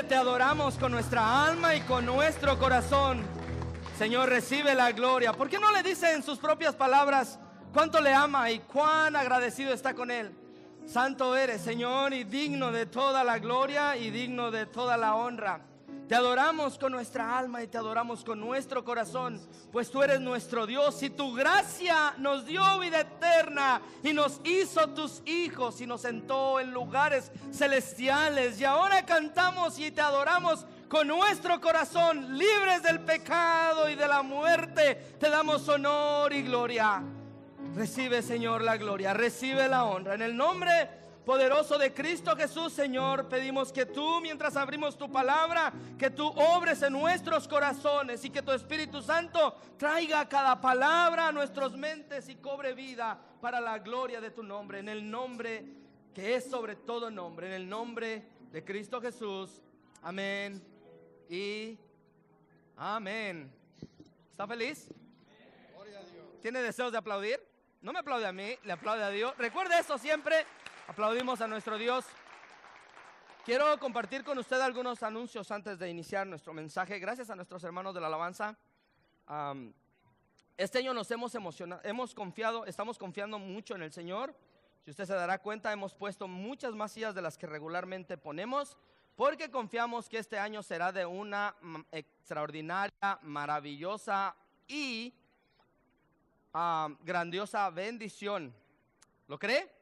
te adoramos con nuestra alma y con nuestro corazón. Señor, recibe la gloria. ¿Por qué no le dice en sus propias palabras cuánto le ama y cuán agradecido está con él? Santo eres, Señor, y digno de toda la gloria y digno de toda la honra. Te adoramos con nuestra alma y te adoramos con nuestro corazón, pues tú eres nuestro Dios y tu gracia nos dio vida eterna y nos hizo tus hijos y nos sentó en lugares celestiales. Y ahora cantamos y te adoramos con nuestro corazón, libres del pecado y de la muerte. Te damos honor y gloria. Recibe, Señor, la gloria, recibe la honra. En el nombre poderoso de Cristo Jesús, Señor, pedimos que tú, mientras abrimos tu palabra, que tú obres en nuestros corazones y que tu Espíritu Santo traiga cada palabra a nuestras mentes y cobre vida para la gloria de tu nombre. En el nombre que es sobre todo nombre, en el nombre de Cristo Jesús. Amén y amén. ¿Está feliz? ¿Tiene deseos de aplaudir? No me aplaude a mí, le aplaude a Dios. Recuerde esto siempre. Aplaudimos a nuestro Dios. Quiero compartir con usted algunos anuncios antes de iniciar nuestro mensaje. Gracias a nuestros hermanos de la alabanza. Este año nos hemos emocionado, estamos confiando mucho en el Señor. Si usted se dará cuenta, hemos puesto muchas más sillas de las que regularmente ponemos, porque confiamos que este año será de una extraordinaria, maravillosa y grandiosa bendición. ¿Lo cree?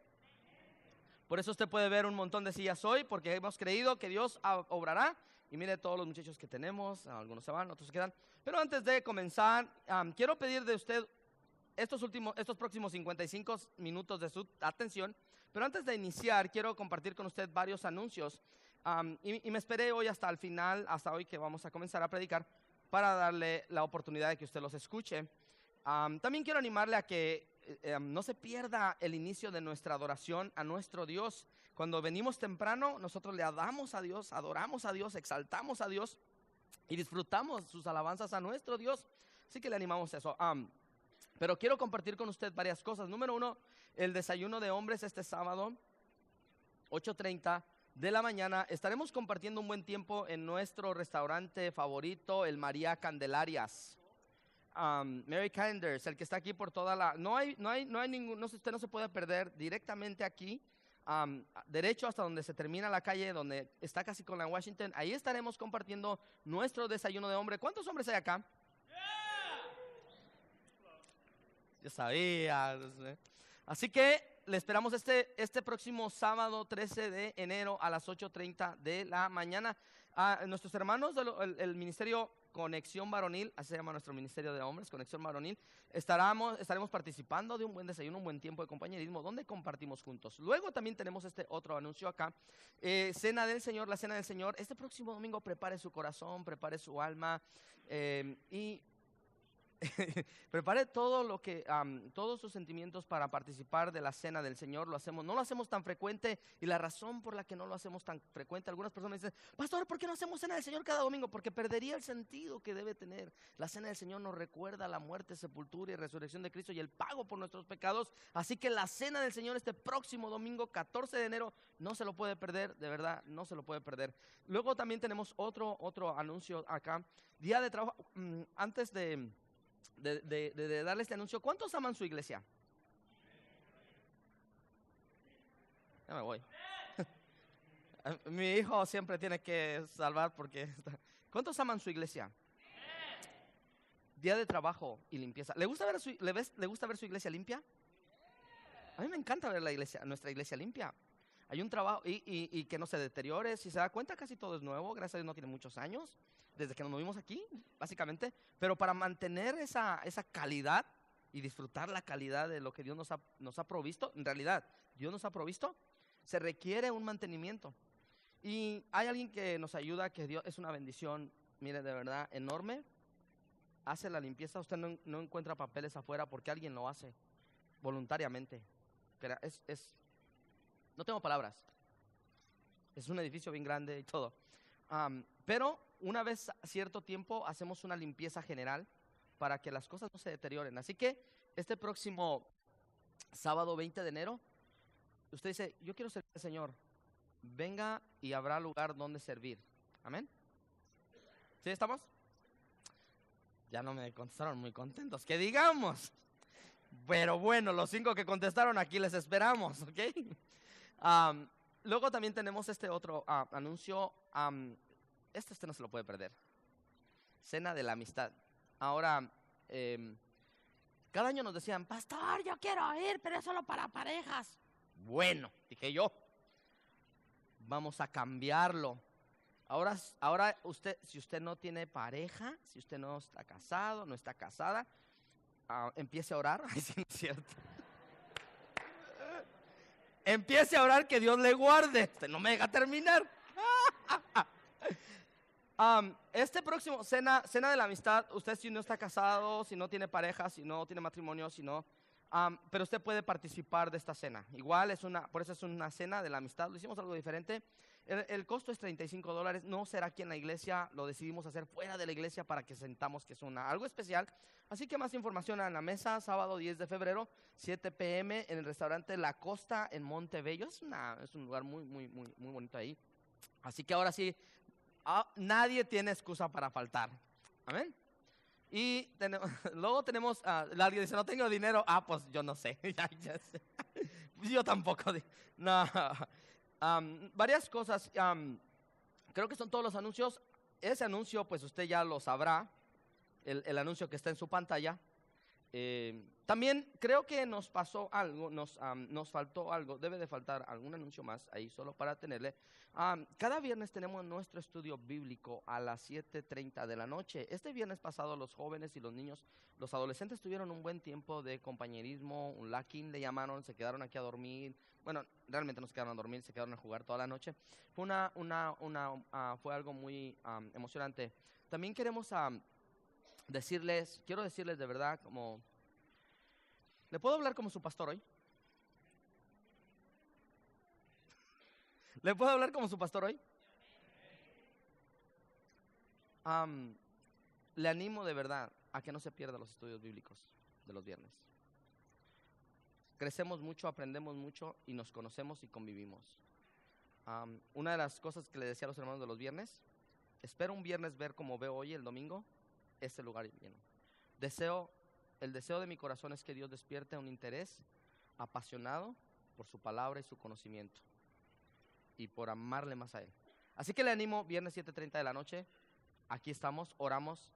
Por eso usted puede ver un montón de sillas hoy, porque hemos creído que Dios obrará. Y mire todos los muchachos que tenemos, algunos se van, otros se quedan. Pero antes de comenzar, quiero pedir de usted estos próximos 55 minutos de su atención. Pero antes de iniciar, quiero compartir con usted varios anuncios. Y me esperé hoy hasta el final, hasta hoy que vamos a comenzar a predicar, para darle la oportunidad de que usted los escuche. También quiero animarle a que no se pierda el inicio de nuestra adoración a nuestro Dios. Cuando venimos temprano, nosotros le damos a Dios, adoramos a Dios, exaltamos a Dios y disfrutamos sus alabanzas a nuestro Dios. Así que le animamos a eso. Pero quiero compartir con usted varias cosas. Número uno, el desayuno de hombres este sábado, 8:30 de la mañana. Estaremos compartiendo un buen tiempo en nuestro restaurante favorito, el María Candelarias. Mary Kinders, el que está aquí por toda la... No hay ningún... usted no se puede perder directamente aquí, derecho hasta donde se termina la calle, donde está casi con la Washington. Ahí estaremos compartiendo nuestro desayuno de hombre. ¿Cuántos hombres hay acá? Yo sabía. Así que le esperamos este próximo sábado 13 de enero a las 8:30 de la mañana. Nuestros hermanos del ministerio Conexión Varonil, así se llama nuestro ministerio de hombres, Conexión Varonil, estaremos participando de un buen desayuno, un buen tiempo de compañerismo donde compartimos juntos. Luego también tenemos este otro anuncio acá, Cena del Señor, la Cena del Señor. Este próximo domingo prepare su corazón, prepare su alma y prepare todos sus sentimientos para participar de la Cena del Señor. No lo hacemos tan frecuente, y la razón por la que no lo hacemos tan frecuente, algunas personas dicen: pastor, ¿por qué no hacemos Cena del Señor cada domingo? Porque perdería el sentido que debe tener. La Cena del Señor nos recuerda la muerte, sepultura y resurrección de Cristo y el pago por nuestros pecados. Así que la Cena del Señor este próximo domingo 14 de enero no se lo puede perder, de verdad, no se lo puede perder. Luego también tenemos otro anuncio acá, día de trabajo. Antes de darle este anuncio, ¿cuántos aman su iglesia? Ya me voy. Mi hijo siempre tiene que salvar porque... ¿Cuántos aman su iglesia? Día de trabajo y limpieza. ¿Le gusta ver su iglesia limpia? A mí me encanta ver nuestra iglesia limpia. Hay un trabajo y que no se deteriore. Si se da cuenta, casi todo es nuevo. Gracias a Dios no tiene muchos años, desde que nos movimos aquí, básicamente. Pero para mantener esa calidad y disfrutar la calidad de lo que Dios nos ha provisto, en realidad, Dios nos ha provisto, se requiere un mantenimiento. Y hay alguien que nos ayuda, que Dios es una bendición, mire, de verdad, enorme. Hace la limpieza, usted no encuentra papeles afuera porque alguien lo hace voluntariamente. No tengo palabras. Es un edificio bien grande y todo. Pero una vez a cierto tiempo hacemos una limpieza general para que las cosas no se deterioren. Así que este próximo sábado 20 de enero, usted dice: yo quiero servir al Señor. Venga y habrá lugar donde servir. Amén. ¿Sí estamos? Ya no me contestaron muy contentos, que digamos. Pero bueno, los 5 que contestaron aquí les esperamos, ¿ok? Luego también tenemos este otro anuncio. Este no se lo puede perder. Cena de la Amistad. Ahora, cada año nos decían, pastor, yo quiero ir, pero es solo para parejas. Bueno, dije yo, vamos a cambiarlo. Ahora usted, si usted no tiene pareja, si usted no está casado, no está casada, empiece a orar. Ay, sí, no es cierto. Empiece a orar que Dios le guarde. Usted no me deja terminar. Este próximo cena de la amistad, usted si no está casado, si no tiene pareja, si no tiene matrimonio, pero usted puede participar de esta cena. Igual por eso es una cena de la amistad. Lo hicimos algo diferente. El costo es $35. No será aquí en la iglesia. Lo decidimos hacer fuera de la iglesia para que sentamos que es algo especial. Así que más información en la mesa. Sábado 10 de febrero, 7 p.m. en el restaurante La Costa en Montebello. Es un lugar muy, muy, muy, muy bonito ahí. Así que ahora sí, nadie tiene excusa para faltar. Amén. Y luego tenemos, alguien dice, no tengo dinero. Pues yo no sé. Ya sé. Yo tampoco. No. Varias cosas. Creo que son todos los anuncios. Ese anuncio, pues usted ya lo sabrá. El anuncio que está en su pantalla. También creo que nos pasó algo, nos faltó algo. Debe de faltar algún anuncio más ahí solo para tenerle. Cada viernes tenemos nuestro estudio bíblico a las 7:30 de la noche. Este viernes pasado los jóvenes y los niños, los adolescentes tuvieron un buen tiempo de compañerismo, un lacking le llamaron, se quedaron aquí a dormir. Bueno, realmente no se quedaron a dormir, se quedaron a jugar toda la noche. Fue fue algo muy emocionante. También quiero decirles de verdad, ¿le puedo hablar como su pastor hoy? ¿Le puedo hablar como su pastor hoy? Le animo de verdad a que no se pierda los estudios bíblicos de los viernes. Crecemos mucho, aprendemos mucho y nos conocemos y convivimos. Una de las cosas que le decía a los hermanos de los viernes, espero un viernes ver como veo hoy el domingo, este lugar lleno. El deseo de mi corazón es que Dios despierte un interés apasionado por su palabra y su conocimiento y por amarle más a Él. Así que le animo, viernes 7:30 de la noche, aquí estamos, oramos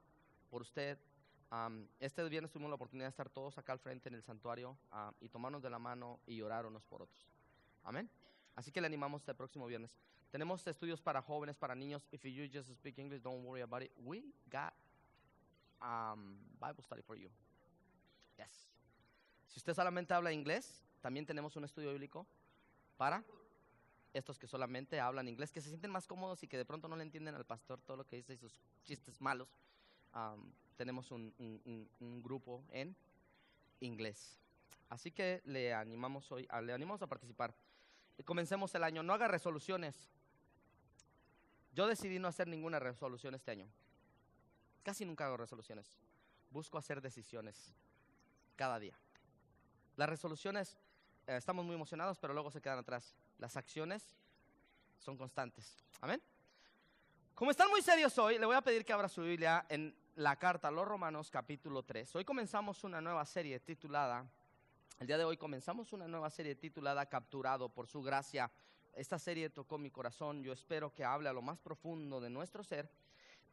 por usted. Este viernes tuvimos la oportunidad de estar todos acá al frente en el santuario y tomarnos de la mano y orar unos por otros. Amén. Así que le animamos este próximo viernes. Tenemos estudios para jóvenes, para niños. If you just speak English, don't worry about it. We got Bible study for you. Yes. Si usted solamente habla inglés, también tenemos un estudio bíblico para estos que solamente hablan inglés, que se sienten más cómodos y que de pronto no le entienden al pastor todo lo que dice y sus chistes malos. Tenemos un grupo en inglés. Así que le animamos a participar. Comencemos el año. No haga resoluciones. Yo decidí no hacer ninguna resolución este año. Casi nunca hago resoluciones. Busco hacer decisiones cada día. Las resoluciones, estamos muy emocionados, pero luego se quedan atrás. Las acciones son constantes. Amén. Como están muy serios hoy, le voy a pedir que abra su Biblia en la carta a los Romanos capítulo 3. Hoy comenzamos una nueva serie titulada, el día de hoy comenzamos una nueva serie titulada Capturado por su gracia. Esta serie tocó mi corazón. Yo espero que hable a lo más profundo de nuestro ser.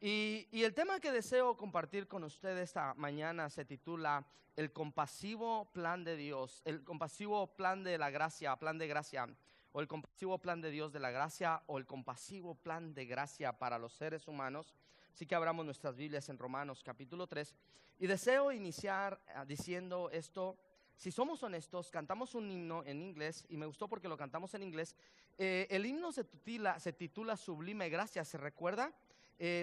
Y el tema que deseo compartir con ustedes esta mañana se titula El compasivo plan de Dios, el compasivo plan de la gracia, plan de gracia, o el compasivo plan de Dios de la gracia, o el compasivo plan de gracia para los seres humanos. Así que abramos nuestras Biblias en Romanos capítulo 3 y deseo iniciar diciendo esto. Si somos honestos, cantamos un himno en inglés y me gustó porque lo cantamos en inglés. El himno se titula Sublime Gracia, ¿se recuerda?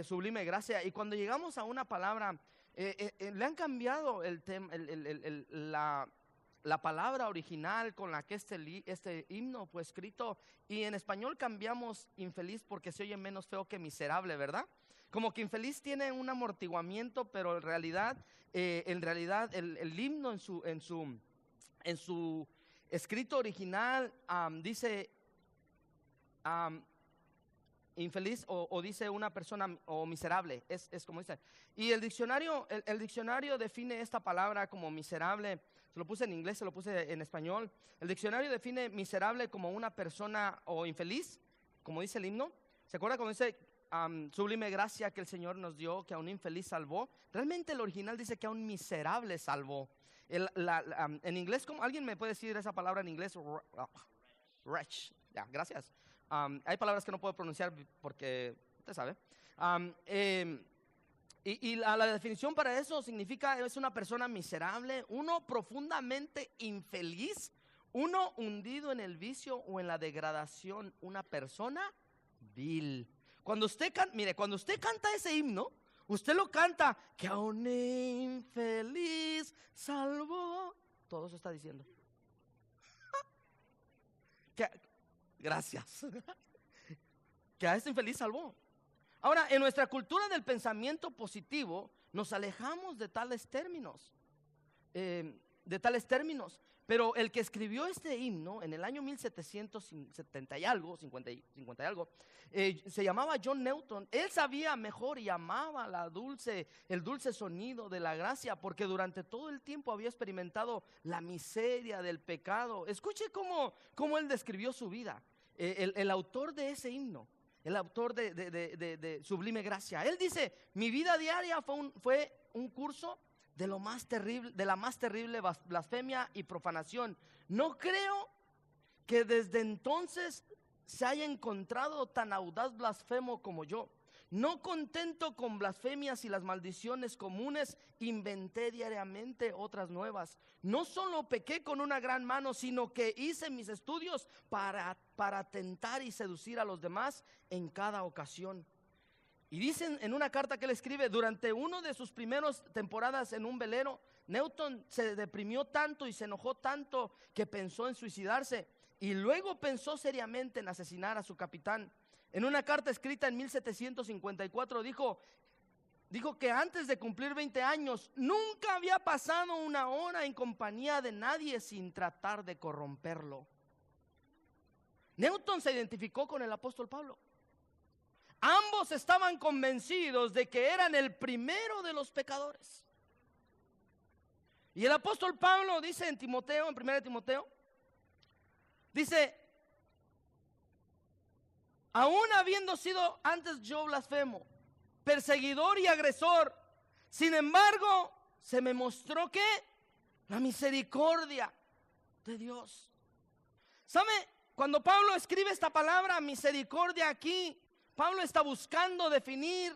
Sublime Gracia. Y cuando llegamos a una palabra, le han cambiado la palabra original con la que este himno fue escrito, y en español cambiamos infeliz porque se oye menos feo que miserable, ¿verdad? Como que infeliz tiene un amortiguamiento, pero en realidad el himno en su escrito original dice infeliz o dice una persona o miserable, es como dice. Y el diccionario define esta palabra como miserable. Se lo puse en inglés, se lo puse en español. El diccionario define miserable como una persona o infeliz, como dice el himno. ¿Se acuerda cuando dice sublime gracia que el Señor nos dio, que a un infeliz salvó? Realmente el original dice que a un miserable salvó. En inglés, ¿cómo? ¿Alguien me puede decir esa palabra en inglés? Wretch. Ya, gracias. Hay palabras que no puedo pronunciar porque usted sabe. La definición para eso significa es una persona miserable, uno profundamente infeliz, uno hundido en el vicio o en la degradación, una persona vil. Cuando usted canta ese himno, usted lo canta que a un infeliz salvó. Todo eso está diciendo. Gracias. Que a este infeliz salvó. Ahora, en nuestra cultura del pensamiento positivo, nos alejamos de tales términos. Pero el que escribió este himno en el año 1770 y algo, 50 y algo, se llamaba John Newton. Él sabía mejor y amaba el dulce sonido de la gracia, porque durante todo el tiempo había experimentado la miseria del pecado. Escuche cómo él describió su vida. El autor de ese himno, el autor de Sublime Gracia, él dice: mi vida diaria fue un curso de la más terrible blasfemia y profanación. No creo que desde entonces se haya encontrado tan audaz blasfemo como yo. No contento con blasfemias y las maldiciones comunes, inventé diariamente otras nuevas. No solo pequé con una gran mano, sino que hice mis estudios para tentar y seducir a los demás en cada ocasión. Y dicen en una carta que él escribe: durante una de sus primeras temporadas en un velero, Newton se deprimió tanto y se enojó tanto que pensó en suicidarse, y luego pensó seriamente en asesinar a su capitán. En una carta escrita en 1754 dijo que antes de cumplir 20 años nunca había pasado una hora en compañía de nadie sin tratar de corromperlo. Newton se identificó con el apóstol Pablo. Ambos estaban convencidos de que eran el primero de los pecadores. Y el apóstol Pablo dice en 1 Timoteo, dice: aún habiendo sido antes yo blasfemo, perseguidor y agresor, sin embargo se me mostró que la misericordia de Dios. ¿Sabe? Cuando Pablo escribe esta palabra misericordia aquí, Pablo está buscando definir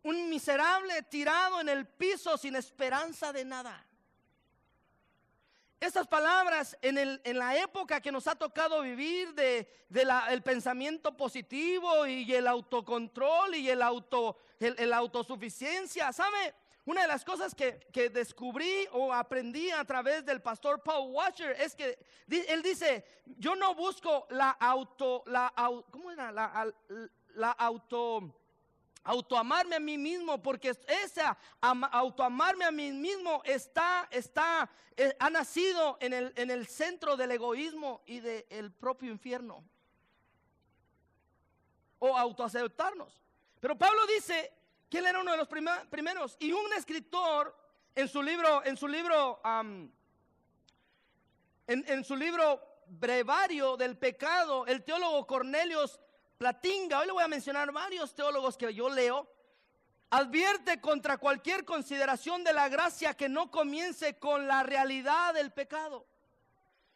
un miserable tirado en el piso sin esperanza de nada. Estas palabras en la época que nos ha tocado vivir el pensamiento positivo y el autocontrol y el autosuficiencia, ¿sabe? Una de las cosas que descubrí o aprendí a través del pastor Paul Washer es que él dice: yo no busco autoamarme a mí mismo, porque autoamarme a mí mismo ha nacido en el centro del egoísmo y del propio infierno, o autoaceptarnos. Pero Pablo dice que él era uno de los primeros, y un escritor en su libro Brevario del Pecado, el teólogo Cornelius Plantinga, hoy le voy a mencionar varios teólogos que yo leo, advierte contra cualquier consideración de la gracia que no comience con la realidad del pecado.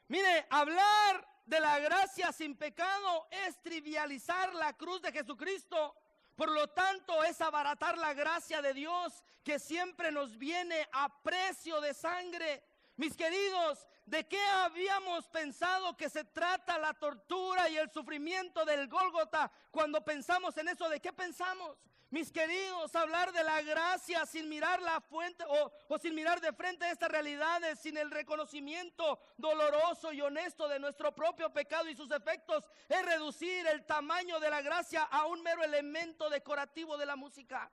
Mire, hablar de la gracia sin pecado es trivializar la cruz de Jesucristo. Por lo tanto, es abaratar la gracia de Dios que siempre nos viene a precio de sangre. Mis queridos, ¿de qué habíamos pensado que se trata la tortura y el sufrimiento del Gólgota? Cuando pensamos en eso, ¿de qué pensamos? Mis queridos, hablar de la gracia sin mirar la fuente o sin mirar de frente a estas realidades, sin el reconocimiento doloroso y honesto de nuestro propio pecado y sus efectos, es reducir el tamaño de la gracia a un mero elemento decorativo de la música.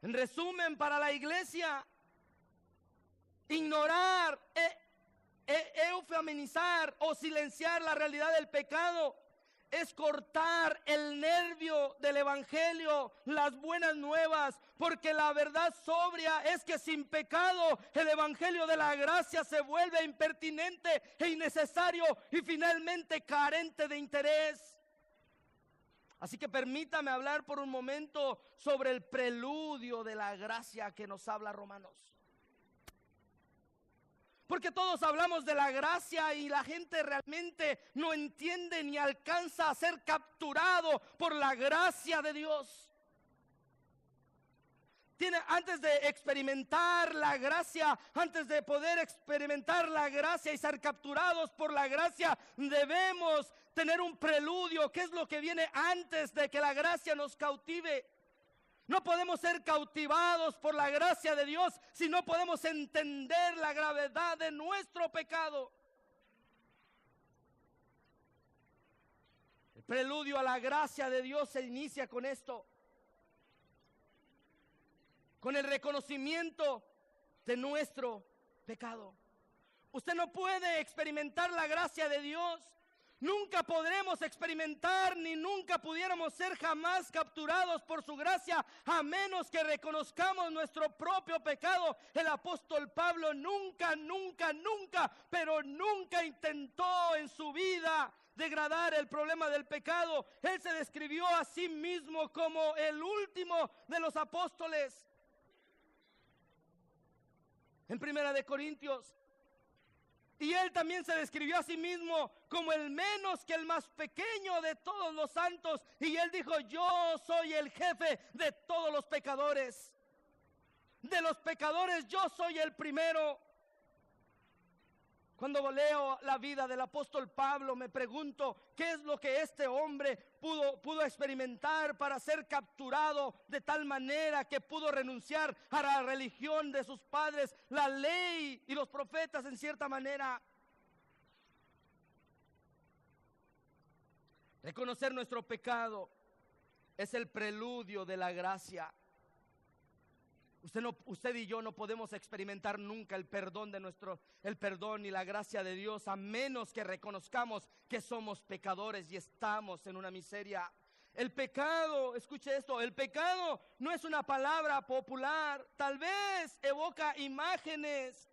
En resumen, para la iglesia, ignorar, eufeminizar o silenciar la realidad del pecado es cortar el nervio del evangelio, las buenas nuevas, porque la verdad sobria es que sin pecado el evangelio de la gracia se vuelve impertinente e innecesario y finalmente carente de interés. Así que permítame hablar por un momento sobre el preludio de la gracia que nos habla Romanos. Porque todos hablamos de la gracia y la gente realmente no entiende ni alcanza a ser capturado por la gracia de Dios. Antes de experimentar la gracia, antes de poder experimentar la gracia y ser capturados por la gracia, debemos tener un preludio. ¿Qué es lo que viene antes de que la gracia nos cautive? No podemos ser cautivados por la gracia de Dios si no podemos entender la gravedad de nuestro pecado. El preludio a la gracia de Dios se inicia con esto, con el reconocimiento de nuestro pecado. Usted no puede experimentar la gracia de Dios. Nunca podremos experimentar ni nunca pudiéramos ser jamás capturados por su gracia a menos que reconozcamos nuestro propio pecado. El apóstol Pablo nunca intentó en su vida degradar el problema del pecado. Él se describió a sí mismo como el último de los apóstoles. En 1 Corintios. Y él también se describió a sí mismo como el menos que el más pequeño de todos los santos. Y él dijo: yo soy el jefe de todos los pecadores. De los pecadores yo soy el primero. Cuando leo la vida del apóstol Pablo, me pregunto qué es lo que este hombre pudo experimentar para ser capturado de tal manera que pudo renunciar a la religión de sus padres, la ley y los profetas en cierta manera. Reconocer nuestro pecado es el preludio de la gracia. Usted y yo no podemos experimentar nunca el perdón y la gracia de Dios a menos que reconozcamos que somos pecadores y estamos en una miseria. El pecado, escuche esto, el pecado no es una palabra popular. Tal vez evoca imágenes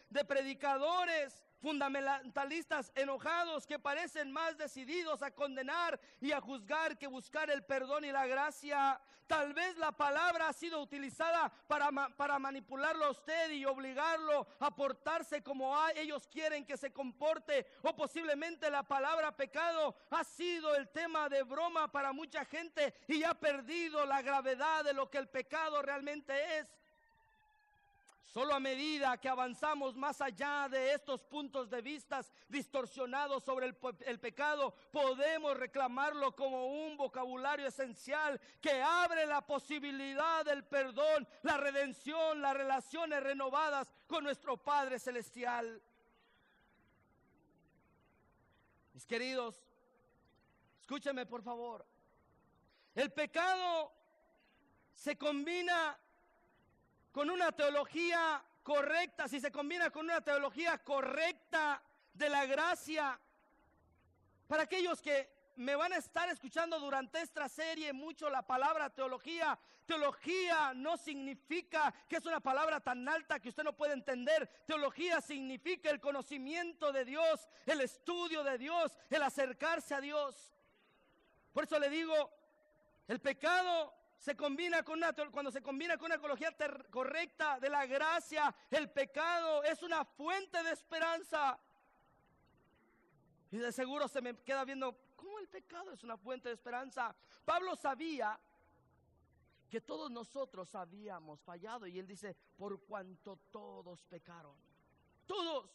de predicadores fundamentalistas enojados que parecen más decididos a condenar y a juzgar que buscar el perdón y la gracia. Tal vez la palabra ha sido utilizada para manipularlo a usted y obligarlo a portarse como ellos quieren que se comporte, o posiblemente la palabra pecado ha sido el tema de broma para mucha gente y ha perdido la gravedad de lo que el pecado realmente es. Solo a medida que avanzamos más allá de estos puntos de vista distorsionados sobre el pecado, podemos reclamarlo como un vocabulario esencial que abre la posibilidad del perdón, la redención, las relaciones renovadas con nuestro Padre Celestial. Mis queridos, escúchenme por favor. El pecado se combina con una teología correcta. Si se combina con una teología correcta de la gracia, para aquellos que me van a estar escuchando durante esta serie mucho la palabra teología. Teología no significa que es una palabra tan alta que usted no puede entender. Teología significa el conocimiento de Dios, el estudio de Dios, el acercarse a Dios. Por eso le digo, el pecado cuando se combina con una teología correcta de la gracia, el pecado es una fuente de esperanza. Y de seguro se me queda viendo, ¿cómo el pecado es una fuente de esperanza? Pablo sabía que todos nosotros habíamos fallado, y él dice: por cuanto todos pecaron. Todos.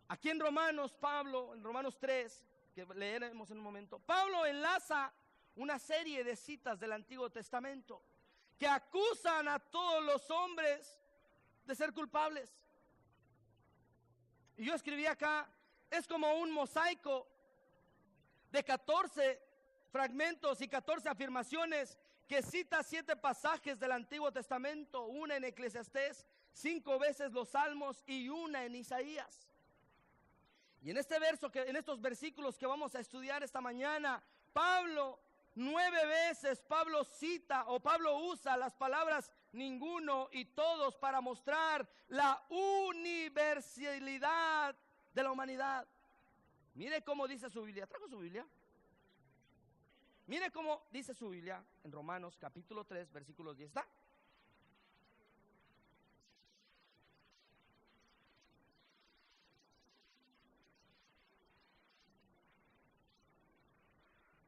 Aquí en Romanos 3, que leeremos en un momento, Pablo enlaza una serie de citas del Antiguo Testamento que acusan a todos los hombres de ser culpables. Y yo escribí acá, es como un mosaico de 14 fragmentos y 14 afirmaciones que cita 7 pasajes del Antiguo Testamento, una en Eclesiastés, 5 veces los Salmos y una en Isaías. Y en en estos versículos que vamos a estudiar esta mañana, Pablo, 9 veces Pablo cita o Pablo usa las palabras ninguno y todos para mostrar la universalidad de la humanidad. Mire cómo dice su Biblia. ¿Trajo su Biblia? Mire cómo dice su Biblia en Romanos capítulo 3, versículos 10. ¿Está?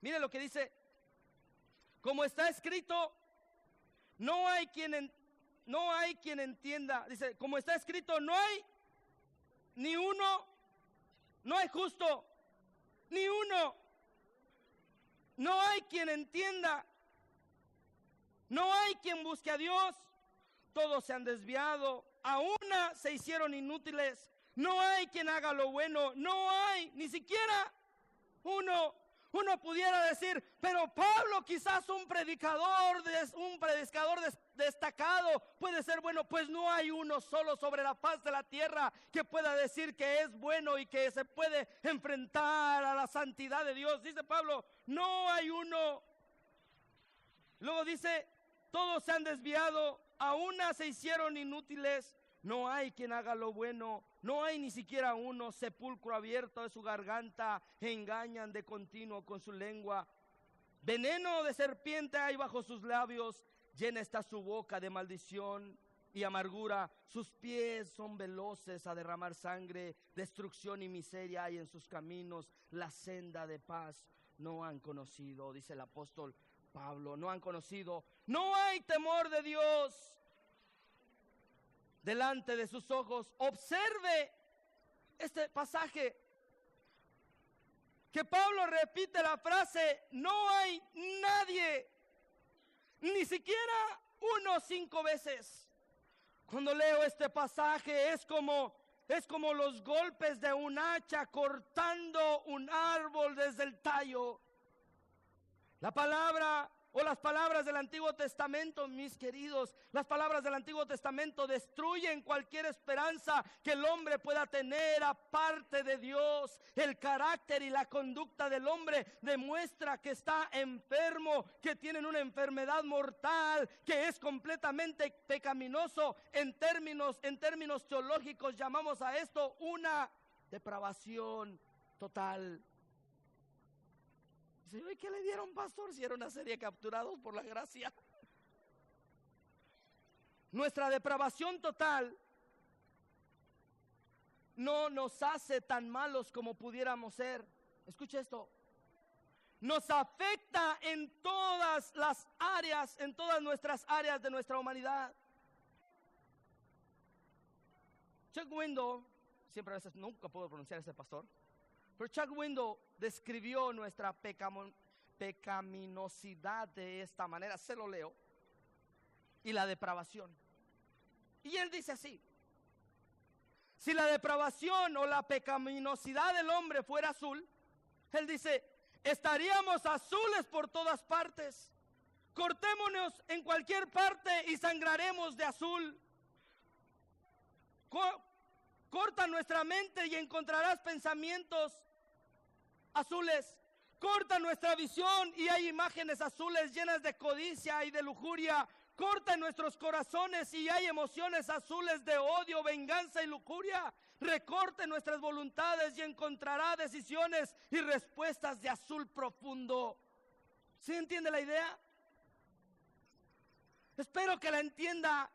Mire lo que dice. Como está escrito, no hay quien entienda. Dice, como está escrito, no hay ni uno, no hay justo, ni uno. No hay quien entienda. No hay quien busque a Dios. Todos se han desviado. A una se hicieron inútiles. No hay quien haga lo bueno. No hay ni siquiera uno. Uno pudiera decir, pero Pablo quizás un predicador destacado puede ser bueno. Pues no hay uno solo sobre la faz de la tierra que pueda decir que es bueno y que se puede enfrentar a la santidad de Dios. Dice Pablo, no hay uno. Luego dice, todos se han desviado, a una se hicieron inútiles. No hay quien haga lo bueno, no hay ni siquiera uno. Sepulcro abierto de su garganta, engañan de continuo con su lengua. Veneno de serpiente hay bajo sus labios, llena está su boca de maldición y amargura. Sus pies son veloces a derramar sangre, destrucción y miseria hay en sus caminos. La senda de paz no han conocido, dice el apóstol Pablo, no han conocido. No hay temor de Dios delante de sus ojos. Observe este pasaje que Pablo repite la frase, no hay nadie, ni siquiera 5 veces. Cuando leo este pasaje es como los golpes de un hacha cortando un árbol desde el tallo. La palabra o las palabras del Antiguo Testamento, mis queridos, las palabras del Antiguo Testamento destruyen cualquier esperanza que el hombre pueda tener aparte de Dios. El carácter y la conducta del hombre demuestra que está enfermo, que tienen una enfermedad mortal, que es completamente pecaminoso. En términos teológicos llamamos a esto una depravación total. ¿Y qué le dieron, pastor? Si era una serie capturados por la gracia. Nuestra depravación total no nos hace tan malos como pudiéramos ser. Escuche esto. Nos afecta en todas las áreas, en todas nuestras áreas de nuestra humanidad. Chuck Window, siempre a veces nunca puedo pronunciar ese pastor, pero Chuck Window describió nuestra pecaminosidad de esta manera. Se lo leo. Y la depravación. Y él dice así: si la depravación o la pecaminosidad del hombre fuera azul, él dice, estaríamos azules por todas partes. Cortémonos en cualquier parte y sangraremos de azul. Corta nuestra mente y encontrarás pensamientos azules. Corta nuestra visión y hay imágenes azules llenas de codicia y de lujuria. Corta nuestros corazones y hay emociones azules de odio, venganza y lujuria. Recorte nuestras voluntades y encontrará decisiones y respuestas de azul profundo. ¿Sí entiende la idea? Espero que la entienda.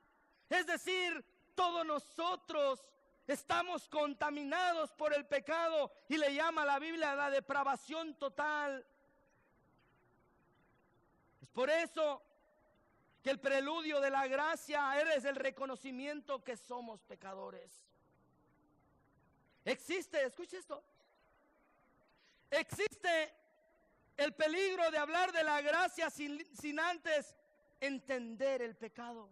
Es decir, todos nosotros estamos contaminados por el pecado y le llama a la Biblia la depravación total. Es por eso que el preludio de la gracia es el reconocimiento que somos pecadores. Escuche esto, existe el peligro de hablar de la gracia sin antes entender el pecado.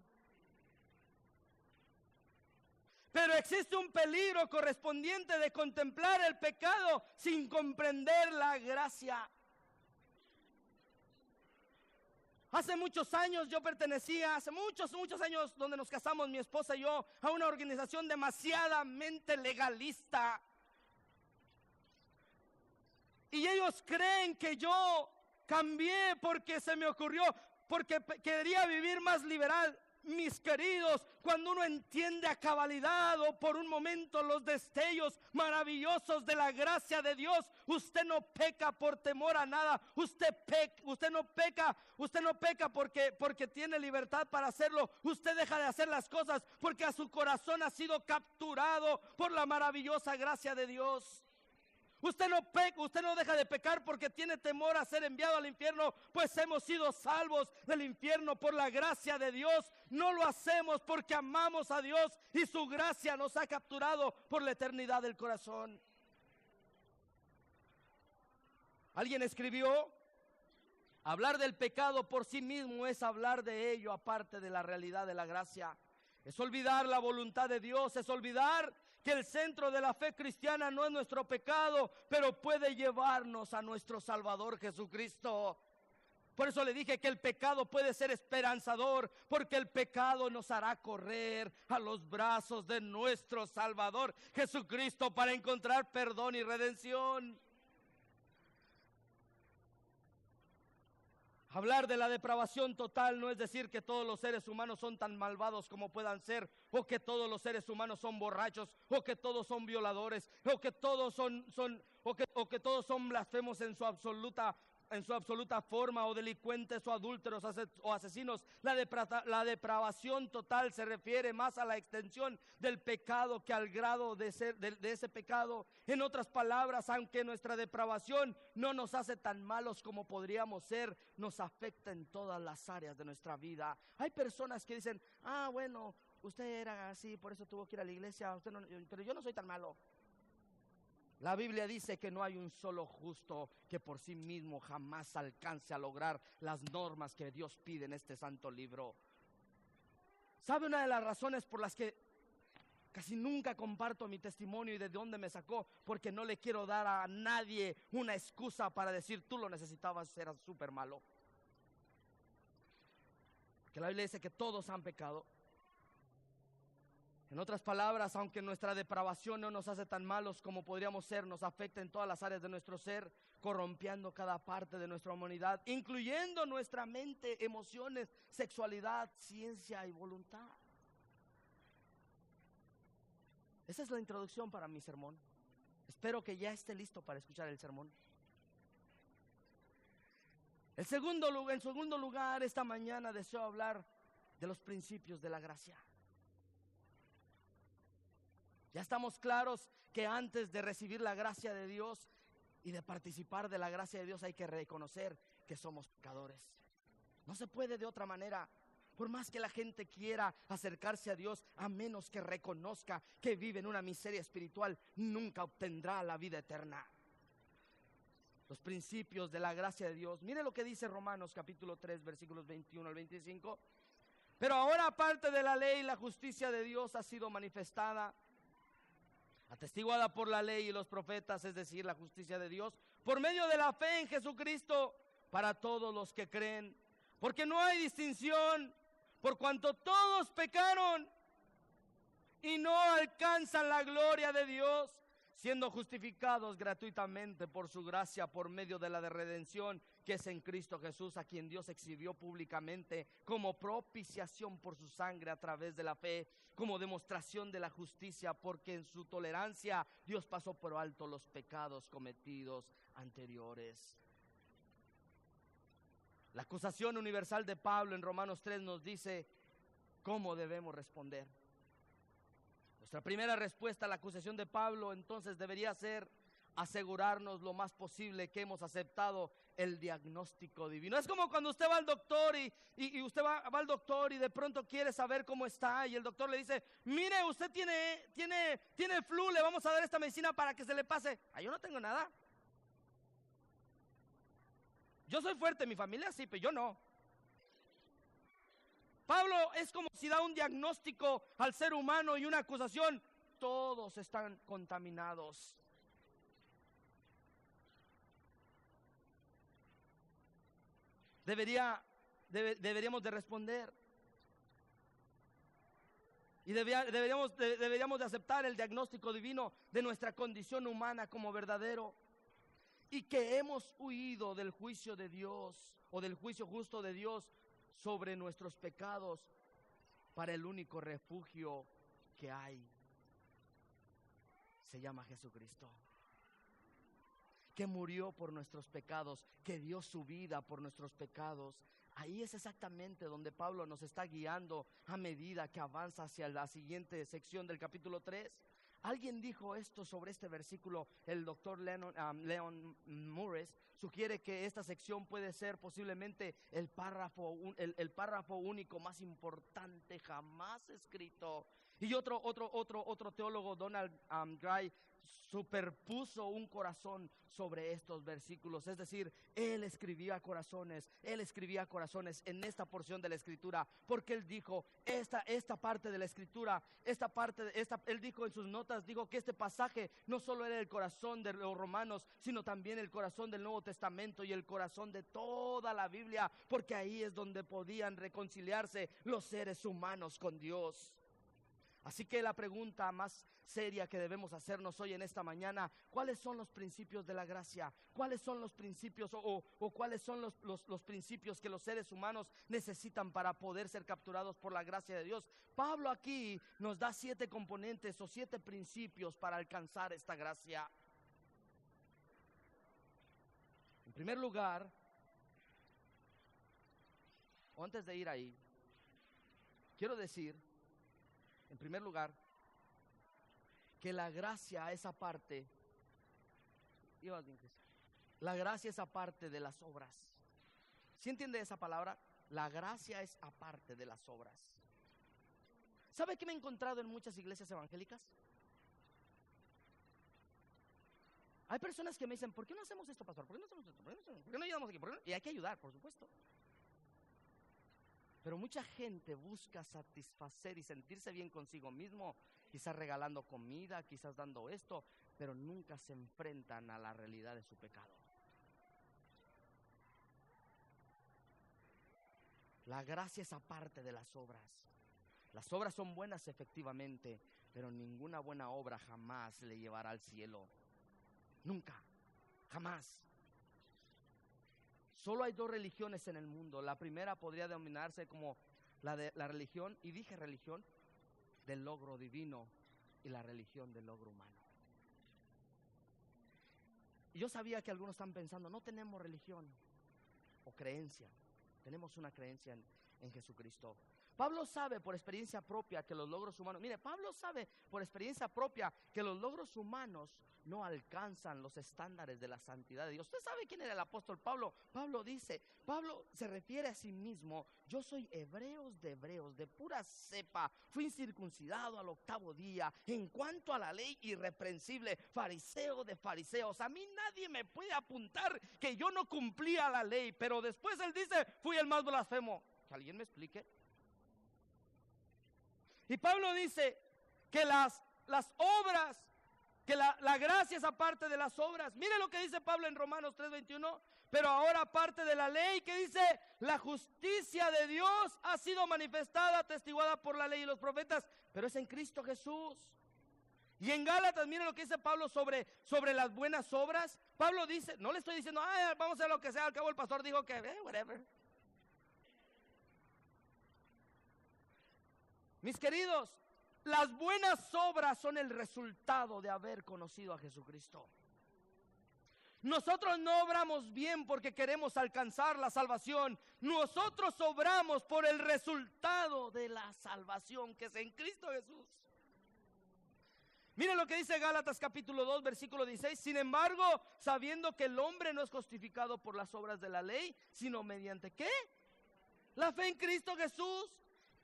Pero existe un peligro correspondiente de contemplar el pecado sin comprender la gracia. Hace muchos años yo pertenecía, hace muchos años donde nos casamos mi esposa y yo, a una organización demasiadamente legalista. Y ellos creen que yo cambié porque se me ocurrió, porque quería vivir más liberal. Mis queridos, cuando uno entiende a cabalidad o por un momento los destellos maravillosos de la gracia de Dios, usted no peca por temor a nada. Usted no peca porque tiene libertad para hacerlo. Usted deja de hacer las cosas porque a su corazón ha sido capturado por la maravillosa gracia de Dios. Usted no deja de pecar porque tiene temor a ser enviado al infierno, pues hemos sido salvos del infierno por la gracia de Dios. No lo hacemos porque amamos a Dios y su gracia nos ha capturado por la eternidad del corazón. Alguien escribió: hablar del pecado por sí mismo es hablar de ello aparte de la realidad de la gracia. Es olvidar la voluntad de Dios, es olvidar que el centro de la fe cristiana no es nuestro pecado, pero puede llevarnos a nuestro Salvador Jesucristo. Por eso le dije que el pecado puede ser esperanzador, porque el pecado nos hará correr a los brazos de nuestro Salvador Jesucristo para encontrar perdón y redención. Hablar de la depravación total no es decir que todos los seres humanos son tan malvados como puedan ser, o que todos los seres humanos son borrachos, o que todos son violadores, o que todos son blasfemos en su absoluta forma, o delincuentes, o adúlteros, o asesinos. La depravación total se refiere más a la extensión del pecado que al grado de ese pecado. En otras palabras, aunque nuestra depravación no nos hace tan malos como podríamos ser, nos afecta en todas las áreas de nuestra vida. Hay personas que dicen: bueno, usted era así, por eso tuvo que ir a la iglesia, pero yo no soy tan malo. La Biblia dice que no hay un solo justo que por sí mismo jamás alcance a lograr las normas que Dios pide en este santo libro. ¿Sabe una de las razones por las que casi nunca comparto mi testimonio y de dónde me sacó? Porque no le quiero dar a nadie una excusa para decir: tú lo necesitabas, eras súper malo. Porque la Biblia dice que todos han pecado. En otras palabras, aunque nuestra depravación no nos hace tan malos como podríamos ser, nos afecta en todas las áreas de nuestro ser, corrompiendo cada parte de nuestra humanidad, incluyendo nuestra mente, emociones, sexualidad, ciencia y voluntad. Esa es la introducción para mi sermón. Espero que ya esté listo para escuchar el sermón. En segundo lugar, esta mañana deseo hablar de los principios de la gracia. Ya estamos claros que antes de recibir la gracia de Dios y de participar de la gracia de Dios, hay que reconocer que somos pecadores. No se puede de otra manera. Por más que la gente quiera acercarse a Dios, a menos que reconozca que vive en una miseria espiritual, nunca obtendrá la vida eterna. Los principios de la gracia de Dios. Mire lo que dice Romanos capítulo 3, versículos 21 al 25. Pero ahora, aparte de la ley, la justicia de Dios ha sido manifestada, atestiguada por la ley y los profetas, es decir, la justicia de Dios, por medio de la fe en Jesucristo, para todos los que creen. Porque no hay distinción, por cuanto todos pecaron y no alcanzan la gloria de Dios, siendo justificados gratuitamente por su gracia, por medio de la redención que es en Cristo Jesús, a quien Dios exhibió públicamente como propiciación por su sangre a través de la fe, como demostración de la justicia, porque en su tolerancia Dios pasó por alto los pecados cometidos anteriores. La acusación universal de Pablo en Romanos 3 nos dice cómo debemos responder. Nuestra primera respuesta a la acusación de Pablo entonces debería ser asegurarnos lo más posible que hemos aceptado el diagnóstico divino. Es como cuando usted va al doctor y usted va al doctor y de pronto quiere saber cómo está, y el doctor le dice: mire, usted tiene flu, le vamos a dar esta medicina para que se le pase. Yo no tengo nada. Yo soy fuerte, mi familia sí, pero yo no. Pablo es como si da un diagnóstico al ser humano y una acusación. Todos están contaminados. Deberíamos de responder. Y deberíamos de aceptar el diagnóstico divino de nuestra condición humana como verdadero. y que hemos huido del juicio de Dios o del juicio justo de Dios sobre nuestros pecados para el único refugio que hay. Se llama Jesucristo, que murió por nuestros pecados, que dio su vida por nuestros pecados. Ahí es exactamente donde Pablo nos está guiando a medida que avanza hacia la siguiente sección del capítulo 3. Alguien dijo esto sobre este versículo, el doctor Leon Morris sugiere que esta sección puede ser posiblemente el párrafo único más importante jamás escrito. Y otro teólogo, Donald Gray, superpuso un corazón sobre estos versículos. Es decir, él escribía corazones en esta porción de la escritura, porque él dijo, esta parte de la escritura, él dijo en sus notas, dijo que este pasaje no solo era el corazón de los romanos, sino también el corazón del Nuevo Testamento y el corazón de toda la Biblia, porque ahí es donde podían reconciliarse los seres humanos con Dios. Así que la pregunta más seria que debemos hacernos hoy en esta mañana: ¿cuáles son los principios de la gracia? ¿Cuáles son los principios o cuáles son los principios que los seres humanos necesitan para poder ser capturados por la gracia de Dios? Pablo aquí nos da 7 componentes o 7 principios para alcanzar esta gracia. En primer lugar, o antes de ir ahí, quiero decir, en primer lugar, que la gracia es aparte. La gracia es aparte de las obras. ¿Sí entiende esa palabra? La gracia es aparte de las obras. ¿Sabe qué me he encontrado en muchas iglesias evangélicas? Hay personas que me dicen, ¿por qué no hacemos esto, pastor? ¿Por qué no hacemos esto? ¿Por qué no ayudamos aquí? Y hay que ayudar, por supuesto. Pero mucha gente busca satisfacer y sentirse bien consigo mismo, quizás regalando comida, quizás dando esto, pero nunca se enfrentan a la realidad de su pecado. La gracia es aparte de las obras. Las obras son buenas efectivamente, pero ninguna buena obra jamás le llevará al cielo. Nunca, jamás. Solo hay 2 religiones en el mundo. La primera podría denominarse como la religión, y dije religión, del logro divino, y la religión del logro humano. Y yo sabía que algunos están pensando, no tenemos religión o creencia, tenemos una creencia en Jesucristo. Pablo sabe por experiencia propia que los logros humanos, Pablo sabe por experiencia propia que los logros humanos no alcanzan los estándares de la santidad de Dios. ¿Usted sabe quién era el apóstol Pablo? Pablo se refiere a sí mismo: yo soy hebreos, de pura cepa, fui incircuncidado al 8º día, en cuanto a la ley irreprensible, fariseo de fariseos. A mí nadie me puede apuntar que yo no cumplía la ley, pero después él dice, fui el más blasfemo. ¿Que alguien me explique? Y Pablo dice que las obras, que la gracia es aparte de las obras. Mire lo que dice Pablo en Romanos 3:21. Pero ahora, aparte de la ley, que dice, la justicia de Dios ha sido manifestada, atestiguada por la ley y los profetas, pero es en Cristo Jesús. Y en Gálatas, mire lo que dice Pablo sobre las buenas obras. Pablo dice, no le estoy diciendo, vamos a hacer lo que sea, al cabo el pastor dijo que, whatever. Mis queridos, las buenas obras son el resultado de haber conocido a Jesucristo. Nosotros no obramos bien porque queremos alcanzar la salvación. Nosotros obramos por el resultado de la salvación que es en Cristo Jesús. Miren lo que dice Gálatas capítulo 2 versículo 16. Sin embargo, sabiendo que el hombre no es justificado por las obras de la ley, sino mediante ¿qué? La fe en Cristo Jesús.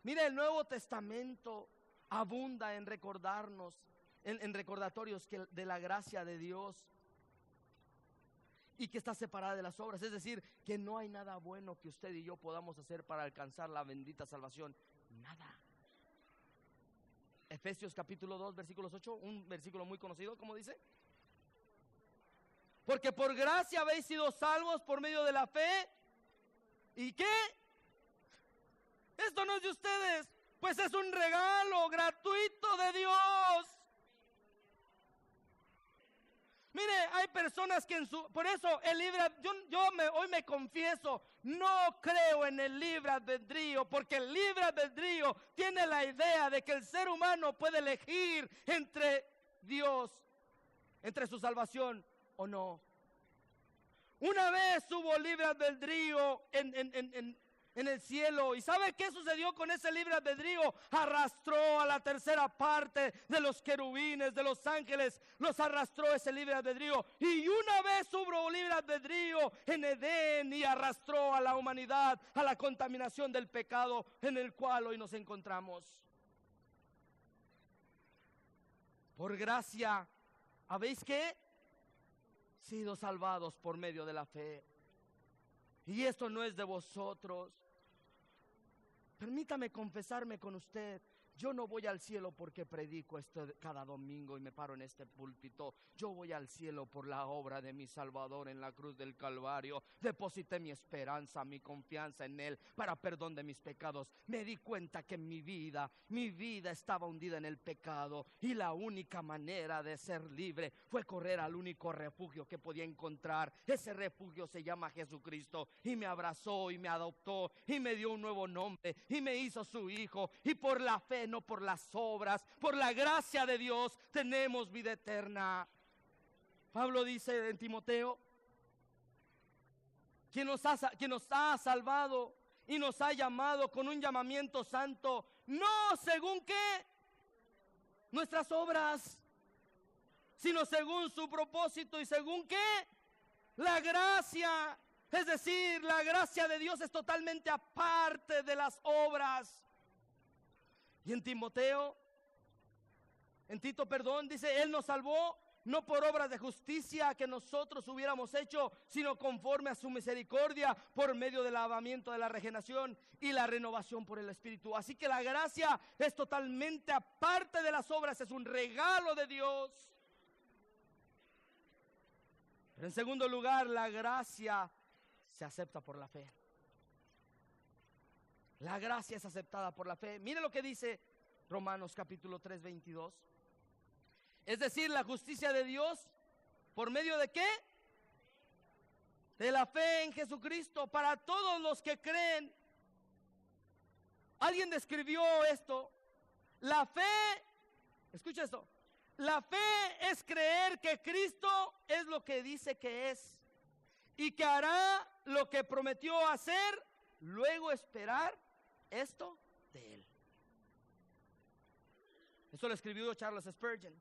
Mire, el Nuevo Testamento abunda en recordarnos, en recordatorios de la gracia de Dios y que está separada de las obras. Es decir, que no hay nada bueno que usted y yo podamos hacer para alcanzar la bendita salvación. Nada. Efesios capítulo 2 versículos 8, un versículo muy conocido, ¿cómo dice? Porque por gracia habéis sido salvos por medio de la fe. ¿Y qué? Esto no es de ustedes, pues es un regalo gratuito de Dios. Mire, hay personas que por eso el libre, hoy me confieso, no creo en el libre albedrío, porque el libre albedrío tiene la idea de que el ser humano puede elegir entre Dios, entre su salvación o no. Una vez hubo libre albedrío en el cielo. ¿Y sabe qué sucedió con ese libre albedrío? Arrastró a la tercera parte de los querubines, de los ángeles. Los arrastró ese libre albedrío. Y una vez hubo libre albedrío en Edén y arrastró a la humanidad a la contaminación del pecado en el cual hoy nos encontramos. Por gracia, ¿habéis qué? Sido salvados por medio de la fe. Y esto no es de vosotros. Permítame confesarme con usted. Yo no voy al cielo porque predico esto cada domingo y me paro en este púlpito. Yo voy al cielo por la obra de mi Salvador en la cruz del Calvario. Deposité mi esperanza, mi confianza en Él para perdón de mis pecados. Me di cuenta que mi vida estaba hundida en el pecado. Y la única manera de ser libre fue correr al único refugio que podía encontrar. Ese refugio se llama Jesucristo. Y me abrazó y me adoptó y me dio un nuevo nombre y me hizo su hijo. Y por la fe, no por las obras, por la gracia de Dios tenemos vida eterna. Pablo dice en Timoteo, quien nos ha salvado y nos ha llamado con un llamamiento santo, no según qué nuestras obras, sino según su propósito y según qué la gracia. Es decir, la gracia de Dios es totalmente aparte de las obras. Y en Tito, dice, Él nos salvó no por obras de justicia que nosotros hubiéramos hecho, sino conforme a su misericordia, por medio del lavamiento de la regeneración y la renovación por el Espíritu. Así que la gracia es totalmente aparte de las obras, es un regalo de Dios. Pero en segundo lugar, la gracia se acepta por la fe. La gracia es aceptada por la fe. Mire lo que dice Romanos capítulo 3, 22. Es decir, la justicia de Dios, ¿por medio de qué? De la fe en Jesucristo, para todos los que creen. Alguien describió esto. La fe, escucha esto. La fe es creer que Cristo es lo que dice que es y que hará lo que prometió hacer, luego esperar esto de Él. Esto lo escribió Charles Spurgeon.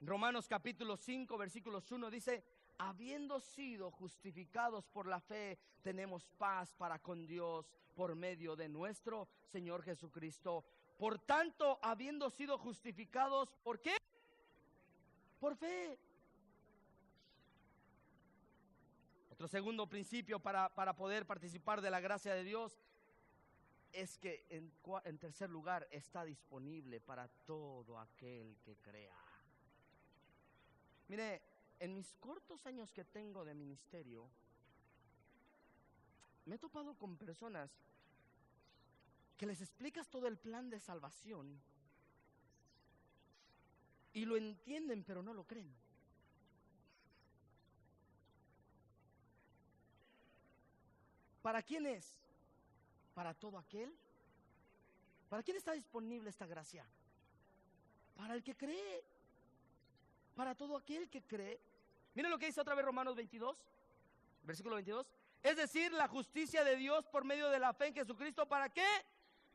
Romanos capítulo 5 versículos 1 dice, habiendo sido justificados por la fe, tenemos paz para con Dios por medio de nuestro Señor Jesucristo. Por tanto, habiendo sido justificados, ¿por qué? Por fe. Otro segundo principio para poder participar de la gracia de Dios es que en tercer lugar está disponible para todo aquel que crea. Mire, en mis cortos años que tengo de ministerio, me he topado con personas que les explicas todo el plan de salvación y lo entienden pero no lo creen. ¿Para quién es? ¿Para todo aquel? ¿Para quién está disponible esta gracia? Para el que cree. Para todo aquel que cree. Miren lo que dice otra vez Romanos 22, versículo 22. Es decir, la justicia de Dios por medio de la fe en Jesucristo. ¿Para qué?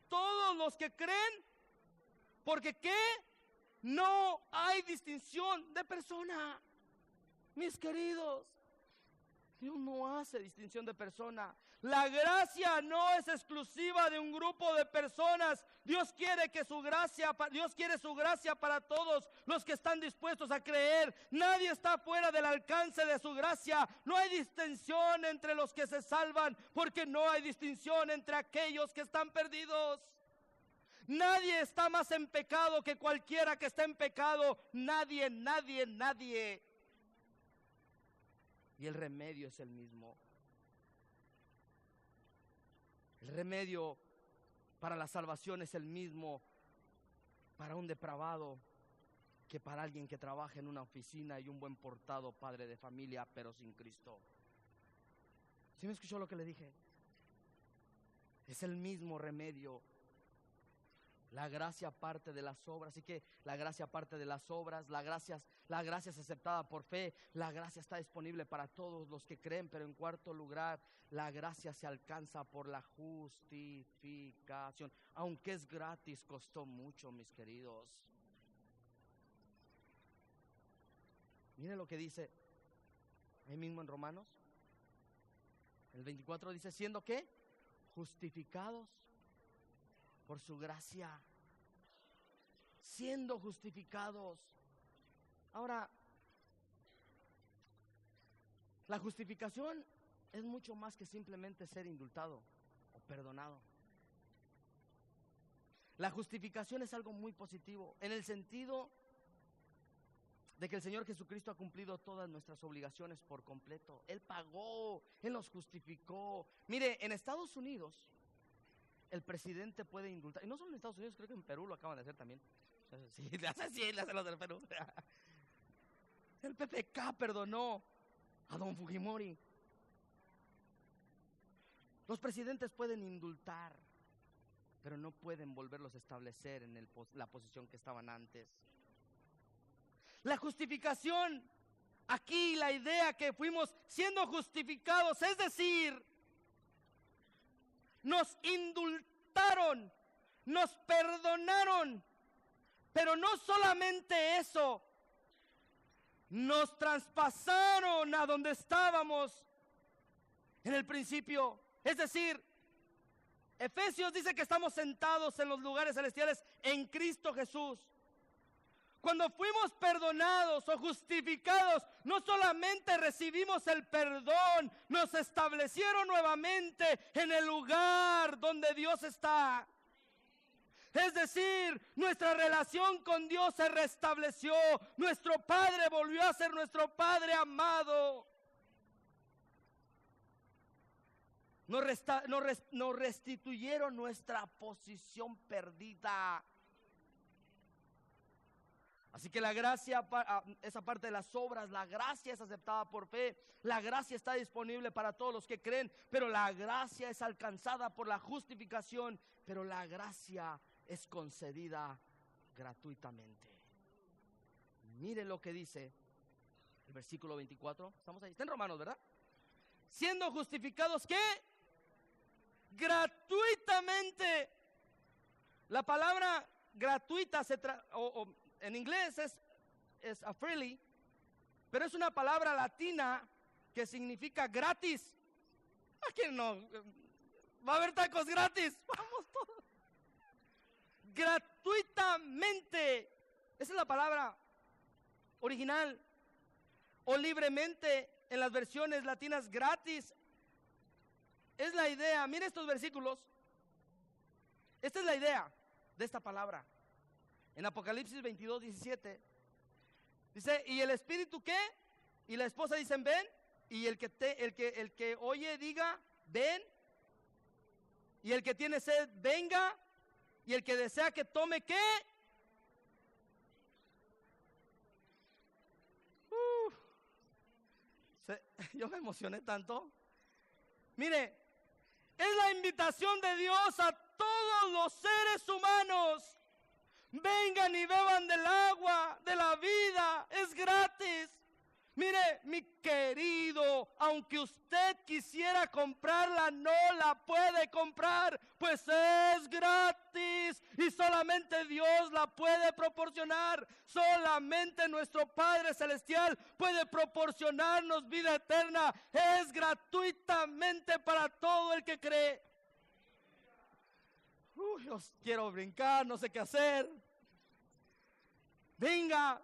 Todos los que creen. Porque ¿qué? No hay distinción de persona. Mis queridos, Dios no hace distinción de persona. La gracia no es exclusiva de un grupo de personas. Dios quiere su gracia para todos los que están dispuestos a creer. Nadie está fuera del alcance de su gracia. No hay distinción entre los que se salvan, porque no hay distinción entre aquellos que están perdidos. Nadie está más en pecado que cualquiera que está en pecado. Nadie. Y el remedio es el mismo. El remedio para la salvación es el mismo para un depravado. que para alguien que trabaja en una oficina y un buen portado padre de familia, pero sin Cristo. ¿Sí me escuchó lo que le dije? Es el mismo remedio. La gracia parte de las obras. Así que la gracia parte de las obras. La gracia es aceptada por fe. La gracia está disponible para todos los que creen. Pero en cuarto lugar, la gracia se alcanza por la justificación. Aunque es gratis, costó mucho, mis queridos. Mire lo que dice ahí mismo en Romanos. El 24 dice, ¿siendo qué? Justificados por su gracia. Siendo justificados. Ahora, la justificación es mucho más que simplemente ser indultado o perdonado. La justificación es algo muy positivo, en el sentido de que el Señor Jesucristo ha cumplido todas nuestras obligaciones por completo. Él pagó, Él nos justificó. Mire, en Estados Unidos el presidente puede indultar, y no solo en Estados Unidos, creo que en Perú lo acaban de hacer también. Sí, le hacen los del Perú. El PPK perdonó a don Fujimori. Los presidentes pueden indultar, pero no pueden volverlos a establecer en la posición que estaban antes. La justificación, aquí la idea que fuimos siendo justificados, es decir, nos indultaron, nos perdonaron, pero no solamente eso, nos traspasaron a donde estábamos en el principio. Es decir, Efesios dice que estamos sentados en los lugares celestiales en Cristo Jesús. Cuando fuimos perdonados o justificados, no solamente recibimos el perdón, nos establecieron nuevamente en el lugar donde Dios está. Es decir, nuestra relación con Dios se restableció. Nuestro Padre volvió a ser nuestro Padre amado. Nos restituyeron nuestra posición perdida. Así que la gracia, esa parte de las obras, la gracia es aceptada por fe, la gracia está disponible para todos los que creen, pero la gracia es alcanzada por la justificación, pero la gracia es concedida gratuitamente. Mire lo que dice el versículo 24, estamos ahí, está en Romanos, ¿verdad? Siendo justificados, ¿qué? Gratuitamente. La palabra gratuita en inglés es a freely, pero es una palabra latina que significa gratis. ¿A quién no? Va a haber tacos gratis. Vamos todos. Gratuitamente. Esa es la palabra original. O libremente en las versiones latinas, gratis. Es la idea. Mire estos versículos. Esta es la idea de esta palabra. En Apocalipsis 22, 17 dice, ¿y el espíritu qué? Y la esposa dicen, ven. Y el que oye diga, ven. Y el que tiene sed, venga. Y el que desea que tome, ¿qué? Yo me emocioné tanto. Mire, es la invitación de Dios a todos los seres humanos. Vengan y beban del agua, de la vida, es gratis. Mire, mi querido, aunque usted quisiera comprarla, no la puede comprar, pues es gratis y solamente Dios la puede proporcionar. Solamente nuestro Padre Celestial puede proporcionarnos vida eterna. Es gratuitamente para todo el que cree. Yo quiero brincar, no sé qué hacer. Venga,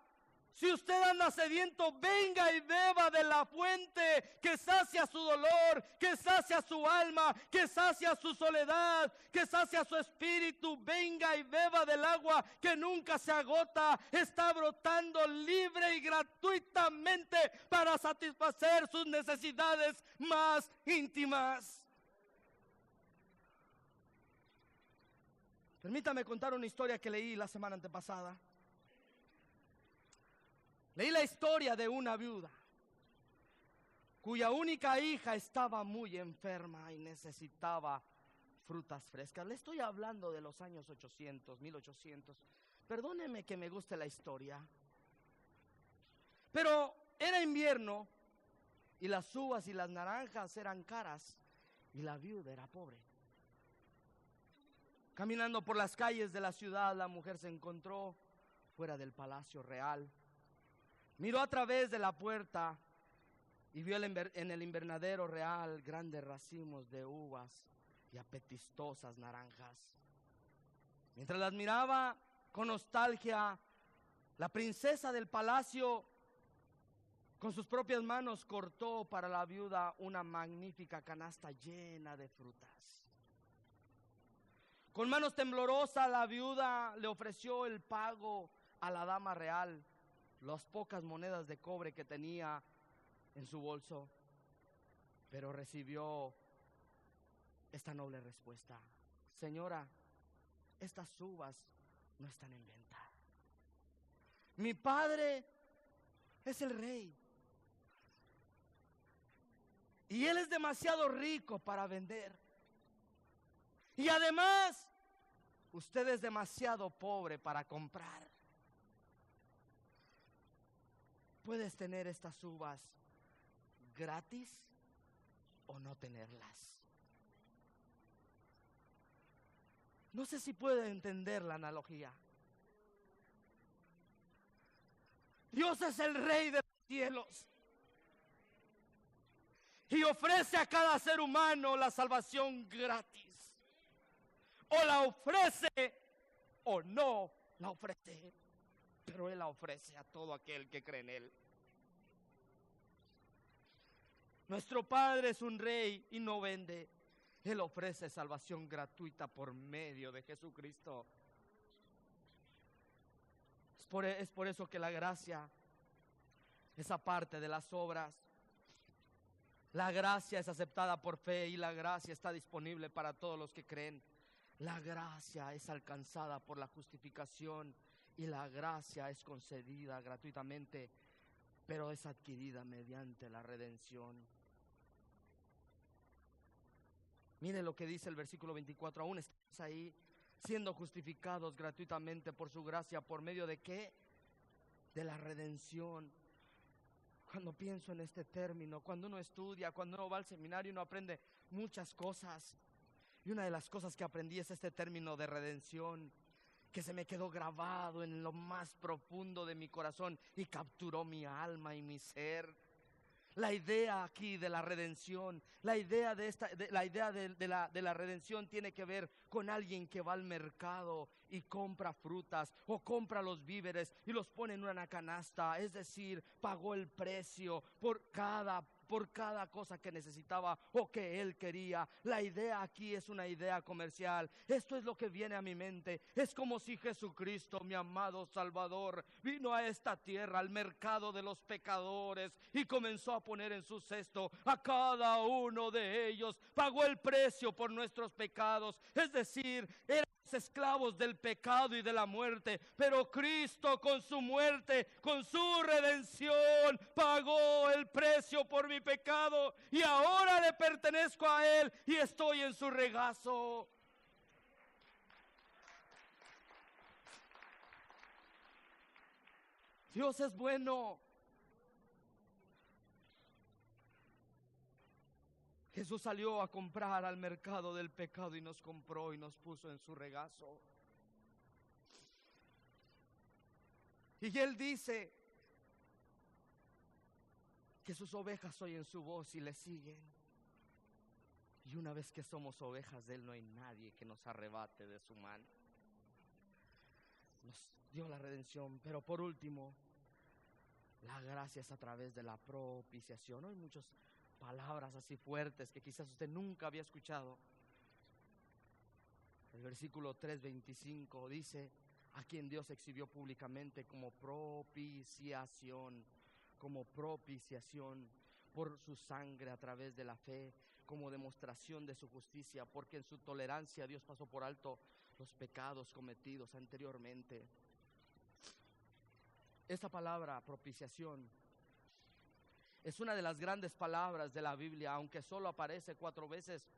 si usted anda sediento, venga y beba de la fuente que sacia su dolor, que sacia su alma, que sacia su soledad, que sacia su espíritu. Venga y beba del agua que nunca se agota. Está brotando libre y gratuitamente para satisfacer sus necesidades más íntimas. Permítame contar una historia que leí la semana antepasada. Leí la historia de una viuda cuya única hija estaba muy enferma y necesitaba frutas frescas. Le estoy hablando de los años 800, 1800. Perdóneme que me guste la historia, pero era invierno y las uvas y las naranjas eran caras y la viuda era pobre. Caminando por las calles de la ciudad, la mujer se encontró fuera del palacio real. Miró a través de la puerta y vio en el invernadero real grandes racimos de uvas y apetitosas naranjas. Mientras las miraba con nostalgia, la princesa del palacio con sus propias manos cortó para la viuda una magnífica canasta llena de frutas. Con manos temblorosas la viuda le ofreció el pago a la dama real, las pocas monedas de cobre que tenía en su bolso, pero recibió esta noble respuesta: señora, estas uvas no están en venta. Mi padre es el rey y él es demasiado rico para vender. Y además, usted es demasiado pobre para comprar. Puedes tener estas uvas gratis o no tenerlas. No sé si puede entender la analogía. Dios es el rey de los cielos y ofrece a cada ser humano la salvación gratis. O la ofrece o no la ofrece, pero Él la ofrece a todo aquel que cree en Él. Nuestro Padre es un rey y no vende. Él ofrece salvación gratuita por medio de Jesucristo. Es por eso que la gracia, esa parte de las obras, la gracia es aceptada por fe y la gracia está disponible para todos los que creen. La gracia es alcanzada por la justificación y la gracia es concedida gratuitamente, pero es adquirida mediante la redención. Mire lo que dice el versículo 24. Aún estamos ahí, siendo justificados gratuitamente por su gracia. ¿Por medio de qué? De la redención. Cuando pienso en este término, cuando uno estudia, cuando uno va al seminario, uno aprende muchas cosas. Y una de las cosas que aprendí es este término de redención, que se me quedó grabado en lo más profundo de mi corazón y capturó mi alma y mi ser. La idea aquí de la redención, la idea de la redención tiene que ver con alguien que va al mercado y compra frutas o compra los víveres y los pone en una canasta, es decir, pagó el precio por cada cosa que necesitaba o que él quería. La idea aquí es una idea comercial. Esto es lo que viene a mi mente. Es como si Jesucristo, mi amado Salvador, vino a esta tierra, al mercado de los pecadores, y comenzó a poner en su cesto a cada uno de ellos. Pagó el precio por nuestros pecados, es decir, éramos esclavos del pecado y de la muerte, pero Cristo con su muerte, con su redención, pagó el precio por mi pecado y ahora le pertenezco a Él y estoy en su regazo. Dios es bueno. Jesús salió a comprar al mercado del pecado y nos compró y nos puso en su regazo. Y Él dice que sus ovejas oyen su voz y le siguen. Y una vez que somos ovejas de Él, no hay nadie que nos arrebate de su mano. Nos dio la redención, pero por último, la gracia es a través de la propiciación. Hay muchas palabras así fuertes que quizás usted nunca había escuchado. El versículo 3:25 dice: a quien Dios exhibió públicamente como propiciación por su sangre a través de la fe, como demostración de su justicia, porque en su tolerancia Dios pasó por alto los pecados cometidos anteriormente. Esta palabra propiciación es una de las grandes palabras de la Biblia, aunque solo aparece 4 veces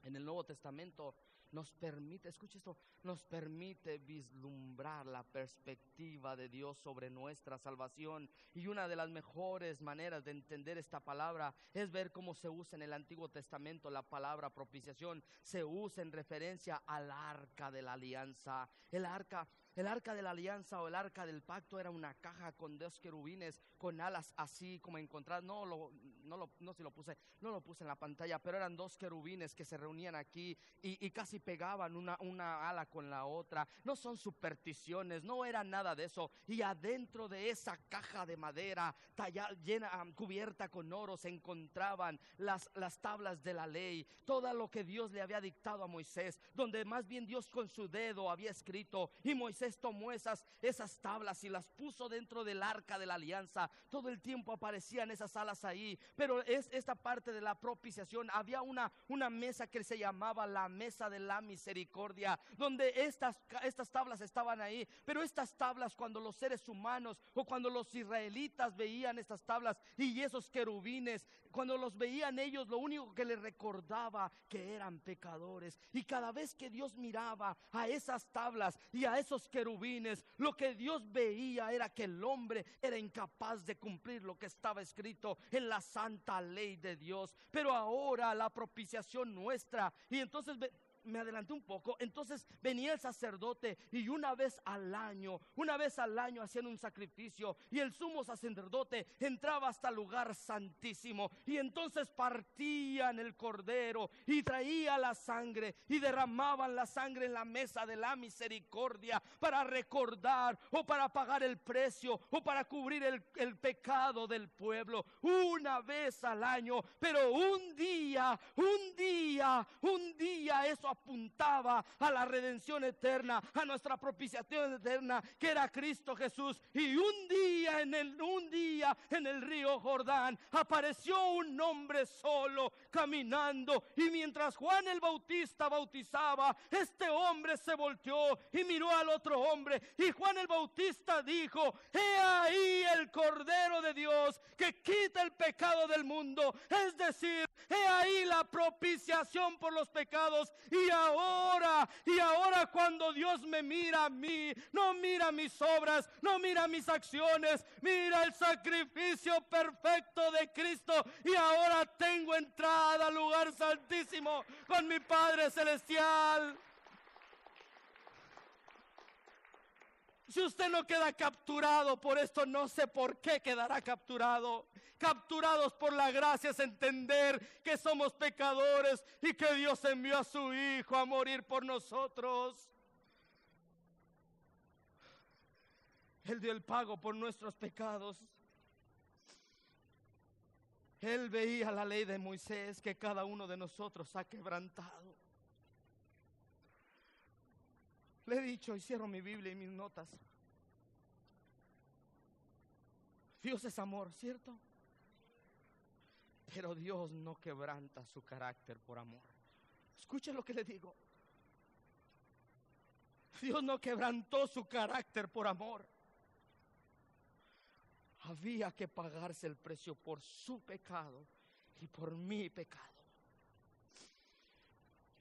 en el Nuevo Testamento. Nos permite, escucha esto, nos permite vislumbrar la perspectiva de Dios sobre nuestra salvación. Y una de las mejores maneras de entender esta palabra es ver cómo se usa en el Antiguo Testamento. La palabra propiciación se usa en referencia al arca de la alianza. El arca de la alianza o el arca del pacto era una caja con 2 querubines con alas así como encontrar. No lo puse en la pantalla, pero eran 2 querubines que se reunían aquí y casi pegaban una ala con la otra. No son supersticiones, no era nada de eso. Y adentro de esa caja de madera cubierta con oro se encontraban las tablas de la ley, todo lo que Dios le había dictado a Moisés, donde más bien Dios con su dedo había escrito, y Moisés tomó esas tablas y las puso dentro del arca de la alianza. Todo el tiempo aparecían esas alas ahí, pero es esta parte de la propiciación. Había una mesa que se llamaba la mesa de la misericordia, donde estas tablas estaban ahí. Pero estas tablas, cuando los seres humanos o cuando los israelitas veían estas tablas y esos querubines, cuando los veían ellos, lo único que les recordaba que eran pecadores. Y cada vez que Dios miraba a esas tablas y a esos querubines, lo que Dios veía era que el hombre era incapaz de cumplir lo que estaba escrito en la santa ley de Dios. Pero ahora la propiciación nuestra, y entonces me adelanté un poco. Entonces venía el sacerdote y una vez al año hacían un sacrificio, y el sumo sacerdote entraba hasta el lugar santísimo, y entonces partían el cordero y traía la sangre y derramaban la sangre en la mesa de la misericordia para recordar o para pagar el precio o para cubrir el pecado del pueblo una vez al año. Pero un día eso apuntaba a la redención eterna, a nuestra propiciación eterna, que era Cristo Jesús. Y un día en el río Jordán apareció un hombre solo caminando, y mientras Juan el Bautista bautizaba, este hombre se volteó y miró al otro hombre, y Juan el Bautista dijo: he ahí el Cordero de Dios que quita el pecado del mundo. Es decir, he ahí la propiciación por los pecados. Y ahora cuando Dios me mira a mí, no mira mis obras, no mira mis acciones, mira el sacrificio perfecto de Cristo. Y ahora tengo entrada al lugar santísimo con mi Padre Celestial. Si usted no queda capturado por esto, no sé por qué quedará capturado. Capturados por la gracia es entender que somos pecadores y que Dios envió a su Hijo a morir por nosotros. Él dio el pago por nuestros pecados. Él veía la ley de Moisés que cada uno de nosotros ha quebrantado. Le he dicho, y cierro mi Biblia y mis notas: Dios es amor, ¿cierto? Pero Dios no quebranta su carácter por amor. Escuche lo que le digo. Dios no quebrantó su carácter por amor. Había que pagarse el precio por su pecado y por mi pecado.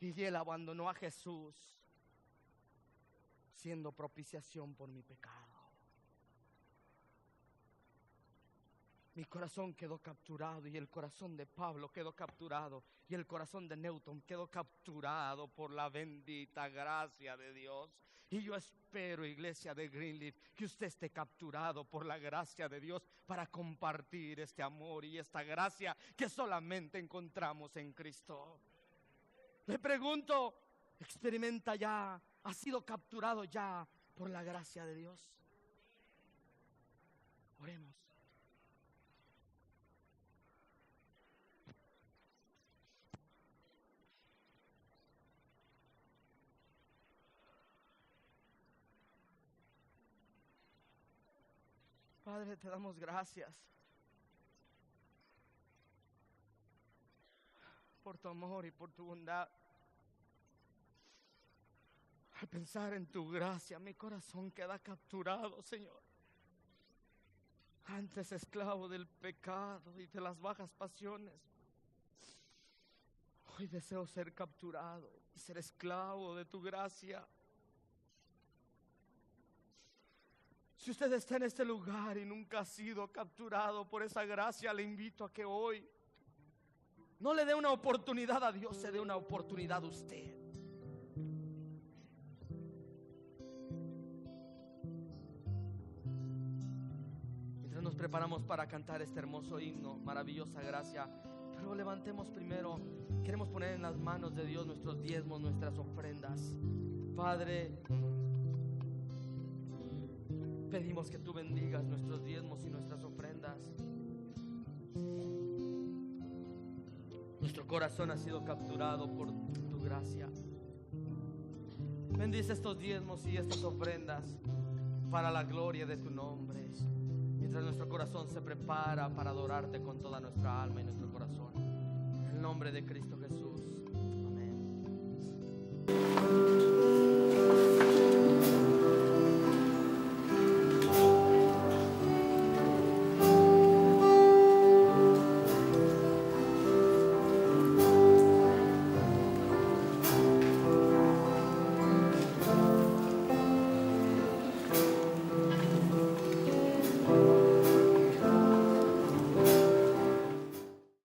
Y Él abandonó a Jesús, siendo propiciación por mi pecado. Mi corazón quedó capturado, y el corazón de Pablo quedó capturado, y el corazón de Newton quedó capturado por la bendita gracia de Dios. Y yo espero, iglesia de Greenleaf, que usted esté capturado por la gracia de Dios para compartir este amor y esta gracia que solamente encontramos en Cristo. Le pregunto, ¿experimenta ya? ¿Ha sido capturado ya por la gracia de Dios? Oremos. Padre, te damos gracias por tu amor y por tu bondad. Al pensar en tu gracia, mi corazón queda capturado, Señor. antes esclavo del pecado y de las bajas pasiones. Hoy deseo ser capturado y ser esclavo de tu gracia. Si usted está en este lugar y nunca ha sido capturado por esa gracia, le invito a que hoy no le dé una oportunidad a Dios, se dé una oportunidad a usted. Mientras nos preparamos para cantar este hermoso himno, maravillosa gracia, pero levantemos primero, queremos poner en las manos de Dios nuestros diezmos, nuestras ofrendas. Padre, pedimos que tú bendigas nuestros diezmos y nuestras ofrendas. Nuestro corazón ha sido capturado por tu gracia. Bendice estos diezmos y estas ofrendas para la gloria de tu nombre, mientras nuestro corazón se prepara para adorarte con toda nuestra alma y nuestro corazón. En el nombre de Cristo Jesús.